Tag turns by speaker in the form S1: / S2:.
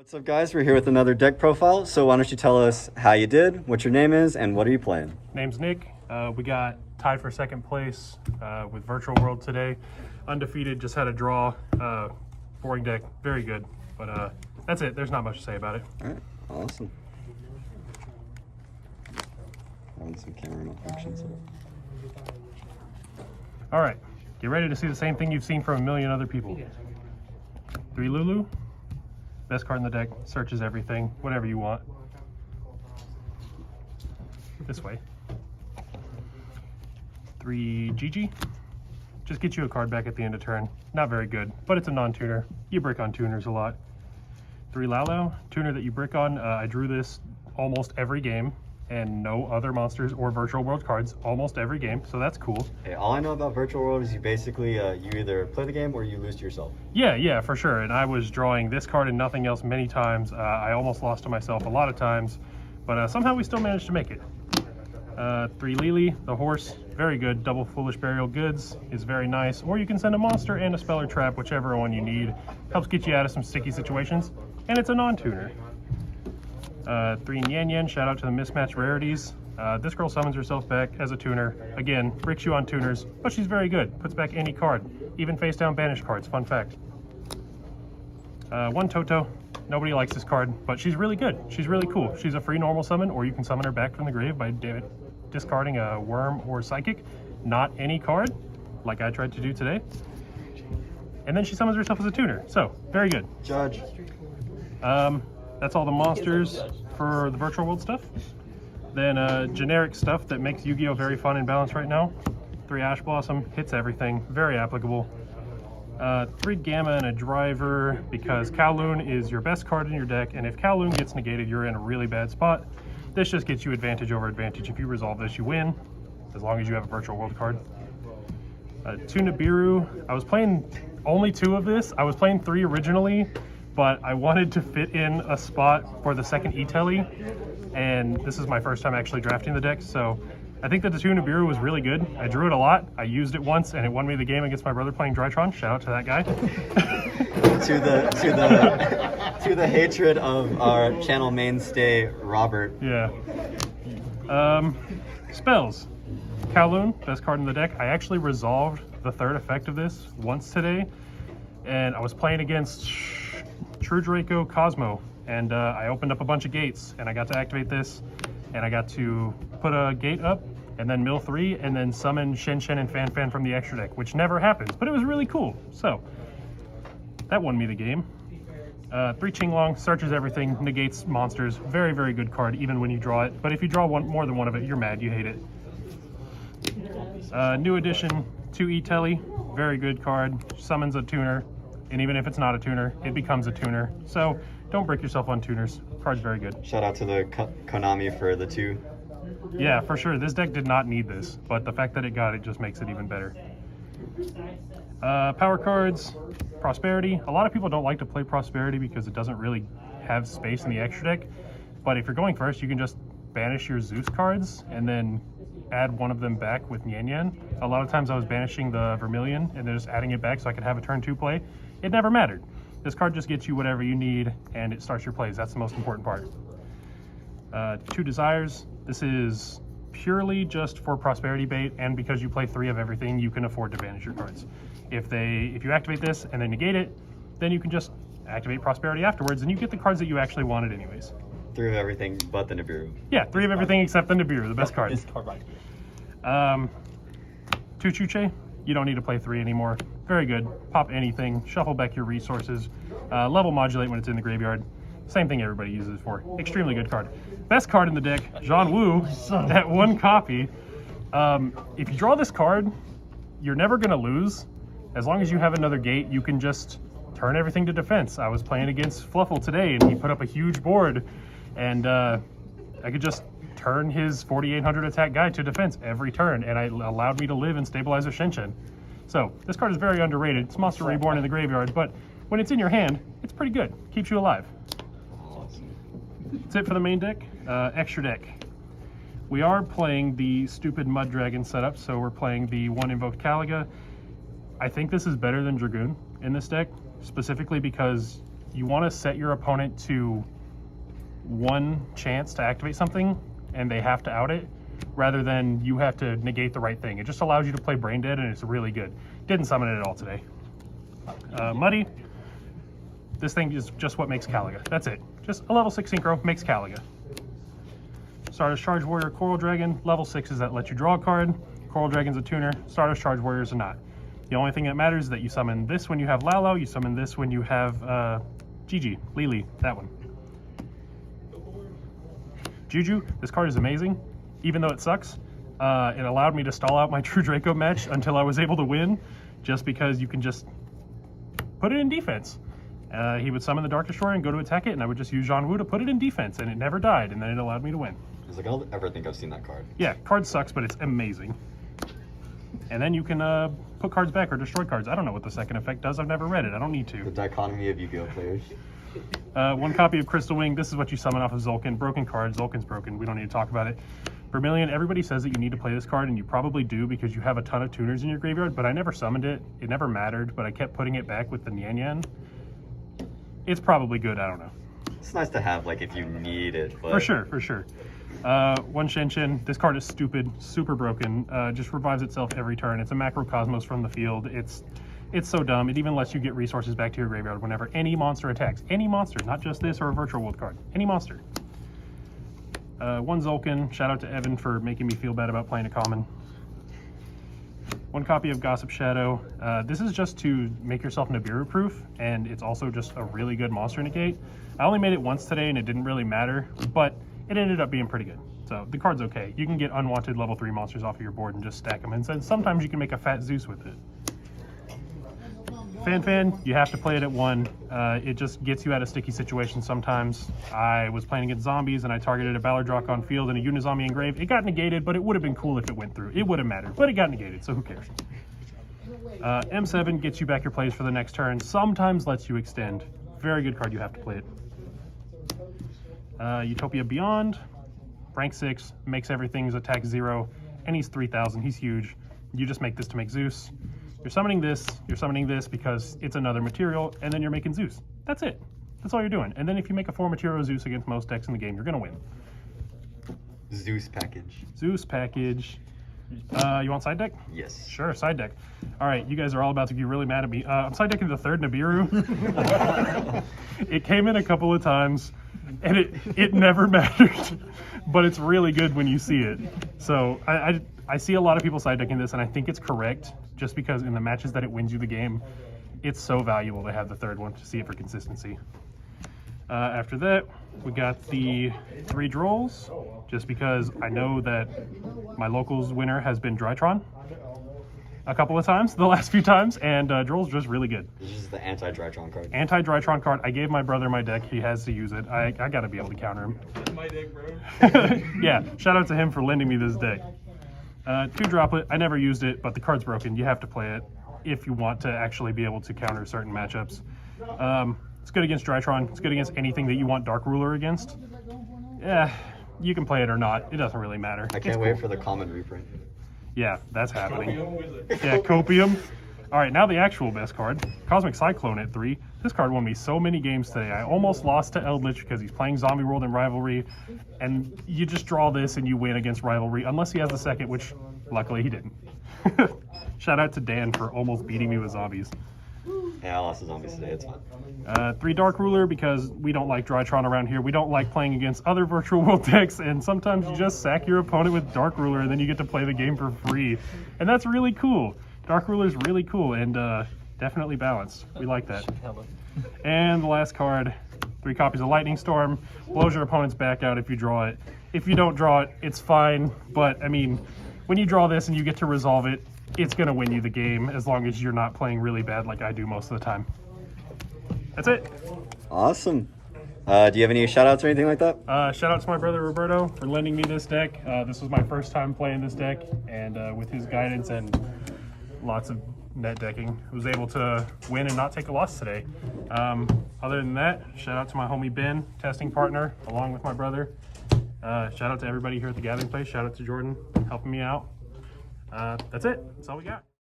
S1: What's up, guys? We're here with another deck profile. So why don't you tell us how you did, what your name is, and what are you playing?
S2: Name's Nick. We got tied for second place with Virtual World today. Undefeated, just had a draw. Boring deck, very good. But that's it. There's not much to say about it.
S1: All right, awesome. Having some camera malfunctions.
S2: All right, get ready to see the same thing you've seen from a million other people. 3 Lulu. Best card in the deck, searches everything, whatever you want. This way. 3 Gigi. Just get you a card back at the end of turn. Not very good, but it's a non-tuner. You brick on tuners a lot. 3 Lalo, tuner that you brick on. I drew this almost every game, and no other monsters or Virtual World cards almost every game, so that's cool.
S1: Hey, all I know about Virtual World is you basically, you either play the game or you lose to yourself.
S2: Yeah, for sure. And I was drawing this card and nothing else many times. I almost lost to myself a lot of times, but somehow we still managed to make it. 3 Lily, the horse, very good. Double Foolish Burial Goods is very nice. Or you can send a monster and a spell or trap, whichever one you need. Helps get you out of some sticky situations, and it's a non-tuner. 3 Nyan Nyan, shout out to the mismatch rarities. This girl summons herself back as a tuner. Again, bricks you on tuners, but she's very good. Puts back any card, even face down banished cards, fun fact. 1 Toto, nobody likes this card, but she's really good. She's really cool. She's a free normal summon, or you can summon her back from the grave by discarding a worm or psychic, not any card, like I tried to do today. And then she summons herself as a tuner, so very good.
S1: Judge.
S2: That's all the monsters for the Virtual World stuff. Then generic stuff that makes Yu-Gi-Oh! Very fun and balanced right now. 3 Ash Blossom, hits everything, very applicable. 3 Gamma and a Driver, because Kowloon is your best card in your deck, and if Kowloon gets negated, you're in a really bad spot. This just gets you advantage over advantage. If you resolve this, you win, as long as you have a Virtual World card. 2 Nibiru, I was playing only 2 of this. I was playing 3 originally, but I wanted to fit in a spot for the second E-Telly, and this is my first time actually drafting the deck, so I think that the 2 Nibiru was really good. I drew it a lot. I used it once, and it won me the game against my brother playing Drytron. Shout out to that guy.
S1: to the hatred of our channel mainstay, Robert.
S2: Yeah. Spells. Kowloon, best card in the deck. I actually resolved the 3rd effect of this once today, and I was playing against True Draco Cosmo, and I opened up a bunch of gates, and I got to activate this, and I got to put a gate up, and then mill 3, and then summon Shen Shen and Fan Fan from the extra deck, which never happens, but it was really cool. So that won me the game. 3 Qinglong, searches everything, negates monsters. Very, very good card, even when you draw it. But if you draw more than one of it, you're mad, you hate it. New edition, 2 E-Telly, very good card. Summons a tuner, and even if it's not a tuner, it becomes a tuner. So don't break yourself on tuners. Card's very good.
S1: Shout out to the Konami for the 2.
S2: Yeah, for sure. This deck did not need this, but the fact that it got it just makes it even better. Power cards, Prosperity. A lot of people don't like to play Prosperity because it doesn't really have space in the extra deck. But if you're going first, you can just banish your Zeus cards and then add one of them back with Nyan Nyan. A lot of times I was banishing the Vermilion and then just adding it back so I could have a turn 2 play. It never mattered. This card just gets you whatever you need and it starts your plays. That's the most important part. 2 Desires. This is purely just for Prosperity bait, and because you play 3 of everything, you can afford to banish your cards. If you activate this and then negate it, then you can just activate Prosperity afterwards and you get the cards that you actually wanted anyways.
S1: 3 of everything but the Nibiru.
S2: Yeah, 3 of everything except the Nibiru, the best card. 2 Chuche, you don't need to play 3 anymore. Very good. Pop anything, shuffle back your resources, level modulate when it's in the graveyard. Same thing everybody uses it for. Extremely good card. Best card in the deck, Zhan Wu, at 1 copy. If you draw this card, you're never going to lose. As long as you have another gate, you can just turn everything to defense. I was playing against Fluffle today, and he put up a huge board, and I could just turn his 4,800 attack guy to defense every turn, and it allowed me to live and stabilize with Shen Shen. So this card is very underrated. It's Monster Reborn in the graveyard, but when it's in your hand, it's pretty good. Keeps you alive. That's it for the main deck. Extra deck. We are playing the stupid Mud Dragon setup, so we're playing the 1 Invoked Caliga. I think this is better than Dragoon in this deck, specifically because you want to set your opponent to one chance to activate something and they have to out it, rather than you have to negate the right thing. It just allows you to play Brain Dead, and it's really good. Didn't summon it at all today. Muddy. This thing is just what makes Caliga. That's it. Just a level 6 synchro makes Caliga. Stardust Charge Warrior, Coral Dragon. Level 6s that let you draw a card. Coral Dragon's a tuner. Stardust Charge Warriors are not. The only thing that matters is that you summon this when you have Lalo. You summon this when you have Gigi, Lily, that one. Juju, this card is amazing. Even though it sucks, it allowed me to stall out my True Draco match until I was able to win, just because you can just put it in defense. He would summon the Dark Destroyer and go to attack it, and I would just use Jean Wu to put it in defense, and it never died, and then it allowed me to win.
S1: I was like, I don't ever think I've seen that card.
S2: Yeah, card sucks, but it's amazing. And then you can put cards back or destroy cards. I don't know what the second effect does. I've never read it. I don't need to.
S1: The dichotomy of Yu-Gi-Oh players.
S2: One copy of Crystal Wing. This is what you summon off of Zolkin. Broken card. Zolkin's broken. We don't need to talk about it. Vermilion, everybody says that you need to play this card, and you probably do because you have a ton of tuners in your graveyard, but I never summoned it. It never mattered, but I kept putting it back with the Nian Yan. It's probably good. I don't know.
S1: It's nice to have, like, if you need it. But...
S2: For sure, for sure. One Shen. This card is stupid, super broken. Just revives itself every turn. It's a Macrocosmos from the field. It's so dumb. It even lets you get resources back to your graveyard whenever any monster attacks. Any monster, not just this or a virtual world card. Any monster. One Zolkin. Shout out to Evan for making me feel bad about playing a common. One copy of Gossip Shadow. This is just to make yourself Nibiru proof, and it's also just a really good monster negate. I only made it once today, and it didn't really matter, but it ended up being pretty good. So the card's okay. You can get unwanted level 3 monsters off of your board and just stack them, and sometimes you can make a fat Zeus with it. Fan, you have to play it at 1. It just gets you out of sticky situations sometimes. I was playing against zombies and I targeted a Ballardrock on field and a Unizombie engraved. It got negated, but it would have been cool if it went through. It would have mattered, but it got negated, so who cares? M7 gets you back your plays for the next turn. Sometimes lets you extend. Very good card, you have to play it. Utopia Beyond. Rank 6, makes everything's attack 0, and he's 3,000, he's huge. You just make this to make Zeus. You're summoning this because it's another material, and then you're making Zeus. That's it. That's all you're doing. And then if you make a 4 material Zeus against most decks in the game, you're gonna win.
S1: Zeus package.
S2: Zeus package. You want side deck?
S1: Yes.
S2: Sure, side deck. All right, you guys are all about to be really mad at me. I'm side decking the 3rd Nibiru. It came in a couple of times, and it never mattered, but it's really good when you see it. So I see a lot of people side decking this, and I think it's correct, just because in the matches that it wins you the game, it's so valuable to have the 3rd one to see it for consistency. After that, we got the 3 Drolls, just because I know that my locals winner has been Drytron a couple of times, the last few times, and Droll's just really good.
S1: This is the anti-Drytron card.
S2: Anti-Drytron card. I gave my brother my deck. He has to use it. I gotta be able to counter him.
S3: That's my deck, bro.
S2: Yeah, shout out to him for lending me this deck. 2 Droplet. I never used it, but the card's broken. You have to play it if you want to actually be able to counter certain matchups. It's good against Drytron. It's good against anything that you want Dark Ruler against. Yeah, you can play it or not. It doesn't really matter.
S1: I can't wait for the common reprint.
S2: Yeah, that's happening. Yeah, Copium. All right, now the actual best card. Cosmic Cyclone at 3. This card won me so many games today. I almost lost to Eldritch because he's playing Zombie World and Rivalry, and you just draw this and you win against Rivalry, unless he has the second, which luckily he didn't. Shout out to Dan for almost beating me with zombies.
S1: Yeah, I lost the zombies today, it's fine.
S2: 3 Dark Ruler because we don't like Drytron around here. We don't like playing against other virtual world decks, and sometimes you just sack your opponent with Dark Ruler and then you get to play the game for free. And that's really cool. Dark Ruler is really cool and definitely balanced. We like that. And the last card, 3 copies of Lightning Storm. Blows your opponent's back out if you draw it. If you don't draw it, it's fine. But, I mean, when you draw this and you get to resolve it, it's going to win you the game as long as you're not playing really bad like I do most of the time. That's it.
S1: Awesome. Do you have any shout outs or anything like that?
S2: Shout out to my brother Roberto for lending me this deck. This was my first time playing this deck, and with his guidance and lots of net decking, I was able to win and not take a loss today. Other than that, shout out to my homie Ben, testing partner, along with my brother. Shout out to everybody here at the Gathering Place. Shout out to Jordan helping me out. That's it. That's all we got.